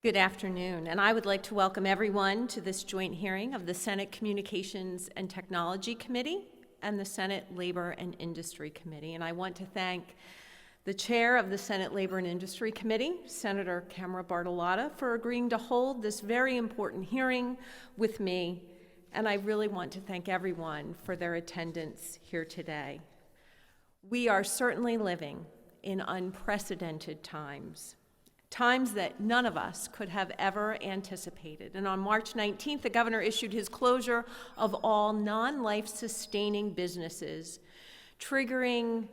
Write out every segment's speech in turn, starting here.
Good afternoon, and I would like to welcome everyone to this joint hearing of the Senate Communications and Technology Committee and the Senate Labor and Industry Committee. And I want to thank the chair of the Senate Labor and Industry Committee, Senator Camera Bartolotta, for agreeing to hold this very important hearing with me. And I really want to thank everyone for their attendance here today. We are certainly living in unprecedented times. Times that none of us could have ever anticipated. And on March 19th, the governor issued his closure of all non-life sustaining businesses, triggering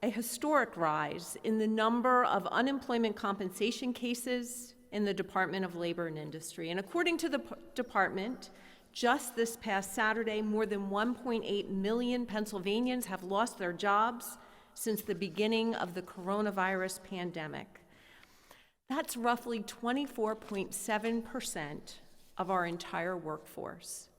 a historic rise in the number of unemployment compensation cases in the Department of Labor and Industry. And according to the department, just this past Saturday, more than 1.8 million Pennsylvanians have lost their jobs since the beginning of the coronavirus pandemic. That's roughly 24.7% of our entire workforce.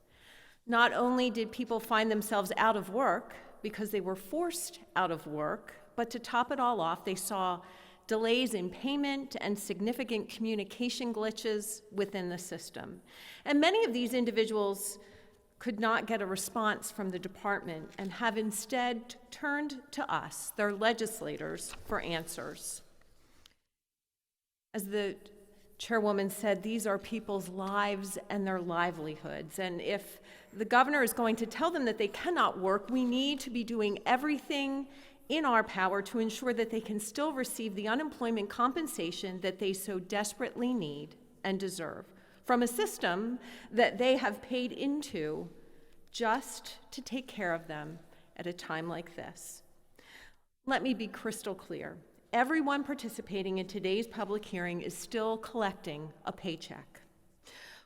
Not only did people find themselves out of work because they were forced out of work, but to top it all off, they saw delays in payment and significant communication glitches within the system. And many of these individuals could not get a response from the department and have instead turned to us, their legislators, for answers. As the chairwoman said, these are people's lives and their livelihoods. And if the governor is going to tell them that they cannot work, we need to be doing everything in our power to ensure that they can still receive the unemployment compensation that they so desperately need and deserve from a system that they have paid into just to take care of them at a time like this. Let me be crystal clear. Everyone participating in today's public hearing is still collecting a paycheck.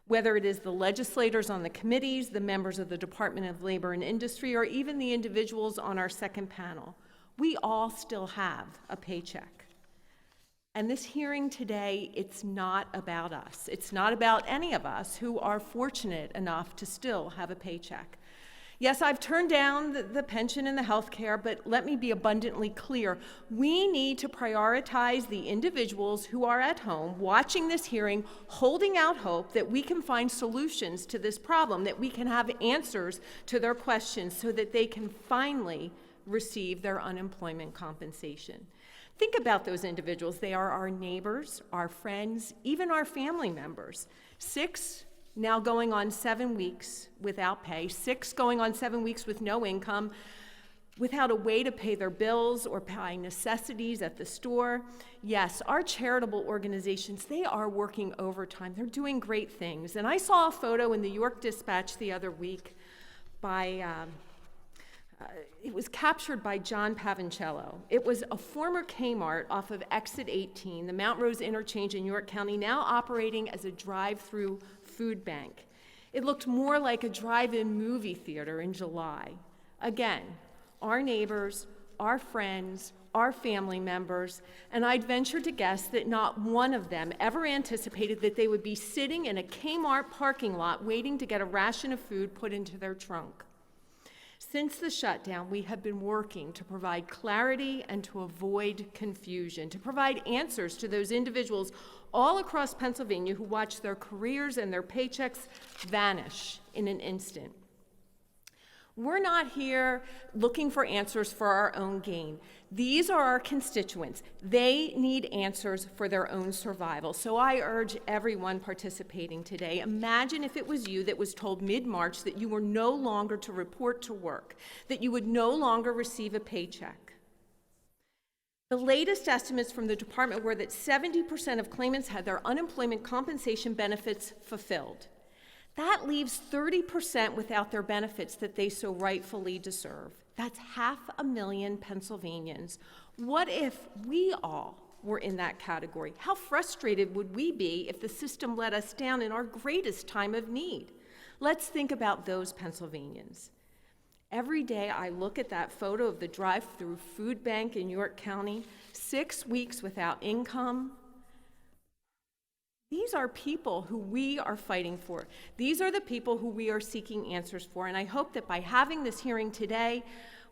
Whether it is the legislators on the committees, the members of the Department of Labor and Industry, or even the individuals on our second panel, we all still have a paycheck. And this hearing today, it's not about us. It's not about any of us who are fortunate enough to still have a paycheck. Yes, I've turned down the pension and the health care, but let me be abundantly clear. We need to prioritize the individuals who are at home watching this hearing, holding out hope that we can find solutions to this problem, that we can have answers to their questions so that they can finally receive their unemployment compensation. Think about those individuals. They are our neighbors, our friends, even our family members. 6 now going on 7 weeks without pay, 6 going on 7 weeks with no income, without a way to pay their bills or buy necessities at the store. Yes, our charitable organizations, they are working overtime. They're doing great things. And I saw a photo in the York Dispatch the other week it was captured by John Pavancello. It was a former Kmart off of Exit 18, the Mount Rose Interchange in York County, now operating as a drive-through food bank. It looked more like a drive-in movie theater in July. Again, our neighbors, our friends, our family members, and I'd venture to guess that not one of them ever anticipated that they would be sitting in a Kmart parking lot waiting to get a ration of food put into their trunk. Since the shutdown, we have been working to provide clarity and to avoid confusion, to provide answers to those individuals all across Pennsylvania who watch their careers and their paychecks vanish in an instant. We're not here looking for answers for our own gain. These are our constituents. They need answers for their own survival. So I urge everyone participating today, imagine if it was you that was told mid-March that you were no longer to report to work, that you would no longer receive a paycheck. The latest estimates from the department were that 70% of claimants had their unemployment compensation benefits fulfilled. That leaves 30% without their benefits that they so rightfully deserve. That's 500,000 Pennsylvanians. What if we all were in that category? How frustrated would we be if the system let us down in our greatest time of need? Let's think about those Pennsylvanians. Every day I look at that photo of the drive-through food bank in York County, 6 weeks without income. These are people who we are fighting for. These are the people who we are seeking answers for. And I hope that by having this hearing today,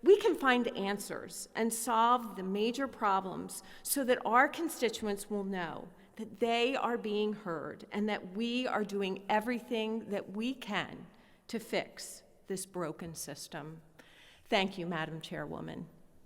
we can find answers and solve the major problems so that our constituents will know that they are being heard and that we are doing everything that we can to fix this broken system. Thank you, Madam Chairwoman.